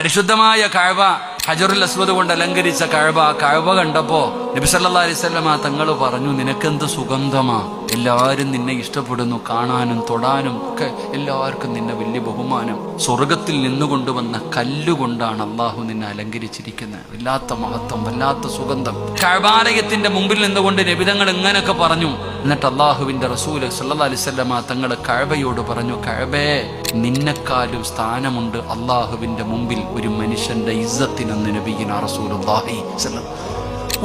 പരിശുദ്ധമായ കഅബ, ഹജറുൽ അസ്വദ് കൊണ്ട് അലങ്കരിച്ച കഅബ കണ്ടപ്പോ നബി സല്ലല്ലാഹു അലൈഹി വസല്ലമ തങ്ങൾ പറഞ്ഞു, നിനക്കെന്ത് സുഗന്ധമാ, എല്ലാവരും നിന്നെ ഇഷ്ടപ്പെടുന്നു, കാണാനും തൊടാനും ഒക്കെ എല്ലാവർക്കും നിന്നെ വലിയ ബഹുമാനം. സ്വർഗത്തിൽ നിന്നുകൊണ്ടുവന്ന കല്ലുകൊണ്ടാണ് അള്ളാഹു നിന്നെ അലങ്കരിച്ചിരിക്കുന്നത്. വല്ലാത്ത മഹത്വം, വല്ലാത്ത സുഗന്ധം. കഅബാലയത്തിന്റെ മുമ്പിൽ നിന്നുകൊണ്ട് നബി തങ്ങൾ ഇങ്ങനെയൊക്കെ പറഞ്ഞു. എന്നിട്ട് അള്ളാഹുവിന്റെ റസൂൽ സല്ലല്ലാഹു അലൈഹി വസല്ലമ തങ്ങൾ കഅബയോട് പറഞ്ഞു, കഅബേ, നിന്നെക്കാളും സ്ഥാനമുണ്ട് അള്ളാഹുവിന്റെ മുമ്പിൽ ഒരു മനുഷ്യന്റെ ഇസ്സത്തിനെന്ന് നബിയിന റസൂലുള്ളാഹി സ്വല്ലല്ലാഹു.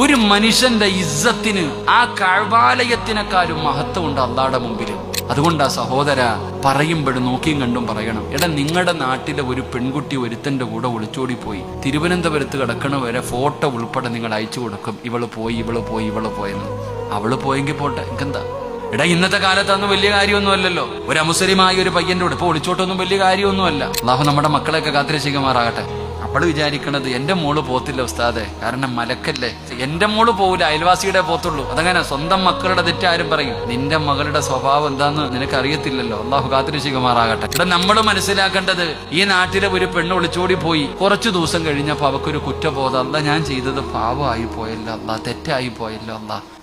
ഒരു മനുഷ്യന്റെ ഇസ്സത്തിന് ആ കഅബാലയത്തിനെക്കാളും മഹത്വമുണ്ട് അള്ളാഹുടെ മുമ്പിൽ. അതുകൊണ്ടാ സഹോദര, പറയുമ്പോഴും നോക്കിയും കണ്ടും പറയണം. എടാ, നിങ്ങളുടെ നാട്ടിലെ ഒരു പെൺകുട്ടി ഒരുത്തന്റെ കൂടെ ഒളിച്ചോടി പോയി, തിരുവനന്തപുരത്ത് കിടക്കണ വരെ ഫോട്ടോ ഉൾപ്പെടെ നിങ്ങൾ അയച്ചു കൊടുക്കും. ഇവള് പോയെന്ന്. അവള് പോയെങ്കിൽ പോട്ടെ, എനിക്കെന്താ. എടാ, ഇന്നത്തെ കാലത്ത് അന്ന് വലിയ കാര്യമൊന്നും അല്ലല്ലോ. ഒരു അമുസ്ലിമായ ഒരു പയ്യന്റെ കൂടെ ഇപ്പൊ ഒളിച്ചോട്ടൊന്നും വലിയ കാര്യമൊന്നുമല്ല. അള്ളാഹു നമ്മുടെ മക്കളെയൊക്കെ കാത്തിരക്ഷിക്കുമാറാകട്ടെ. അവള് വിചാരിക്കണത് എന്റെ മോള് പോത്തില്ല ഉസ്താദെ, കാരണം മലക്കല്ലേ, എന്റെ മോള് പോവില്ല, അയൽവാസിയുടെ പോത്തുള്ളൂ. അതങ്ങനെ സ്വന്തം മക്കളുടെ തെറ്റാരും പറയും. നിന്റെ മകളുടെ സ്വഭാവം എന്താന്ന് നിനക്ക് അറിയത്തില്ലല്ലോ. അള്ളാഹു കാത്തിരക്ഷിക്കുമാറാകട്ടെ. ഇവിടെ നമ്മൾ മനസ്സിലാക്കേണ്ടത്, ഈ നാട്ടിലെ ഒരു പെണ്ണ് ഒളിച്ചോടി പോയി, കുറച്ചു ദിവസം കഴിഞ്ഞപ്പോ അവക്കൊരു കുറ്റബോധം, അല്ല ഞാൻ ചെയ്തത് പാവമായി പോയല്ലോ, അല്ല തെറ്റായി പോയല്ലോ,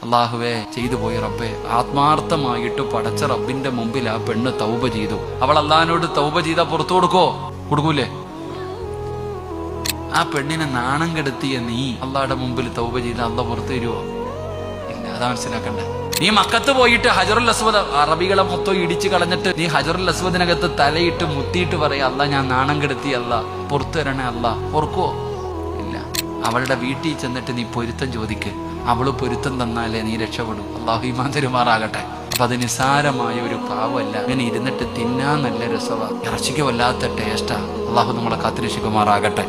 അള്ളാഹുവേ ചെയ്തു പോയി റബ്ബേ. ആത്മാർത്ഥമായിട്ട് പടച്ച റബ്ബിന്റെ മുമ്പിൽ ആ പെണ്ണ് തൗബ ചെയ്തു. അവൾ അള്ളാഹിനോട് തൗബ ചെയ്താൽ പുറത്തു കൊടുക്കൂലേ? ആ പെണ്ണിനെ നാണം കെടുത്തിയ നീ അള്ളാഹുടെ മുമ്പിൽ തൗബ ചെയ്ത അള്ളാഹ് പുറത്തു തരുവോ? ഇല്ല. അതാ മനസ്സിലാക്കണ്ടേ. നീ മക്കത്ത് പോയിട്ട് ഹജറുൽ അസ്വദ് അറബികളെ മൊത്തം ഇടിച്ചു കളഞ്ഞിട്ട് നീ ഹജറുൽ അസ്വദിനകത്ത് തലയിട്ട് മുത്തിയിട്ട് പറയാ, അല്ലാ ഞാൻ നാണം കെടുത്തി, അല്ലാ പുറത്തു തരണേ, അല്ലാ പൊറുക്കോ? ഇല്ല. അവളുടെ വീട്ടിൽ ചെന്നിട്ട് നീ പൊരുത്തം ചോദിക്ക്. അവള് പൊരുത്തം തന്നാലേ നീ രക്ഷപ്പെടും. അള്ളാഹു ഈമാൻ തരുമാറാകട്ടെ. അപ്പൊ അത് നിസാരമായ ഒരു പാവമല്ല. അങ്ങനെ ഇരുന്നിട്ട് തിന്നാൻ നല്ല രസമാണ്. ഇറച്ചിക്ക് വല്ലാത്ത ടേസ്റ്റാ. അള്ളാഹു നമ്മളെ കാത്തിരക്ഷിക്കുമാറാകട്ടെ.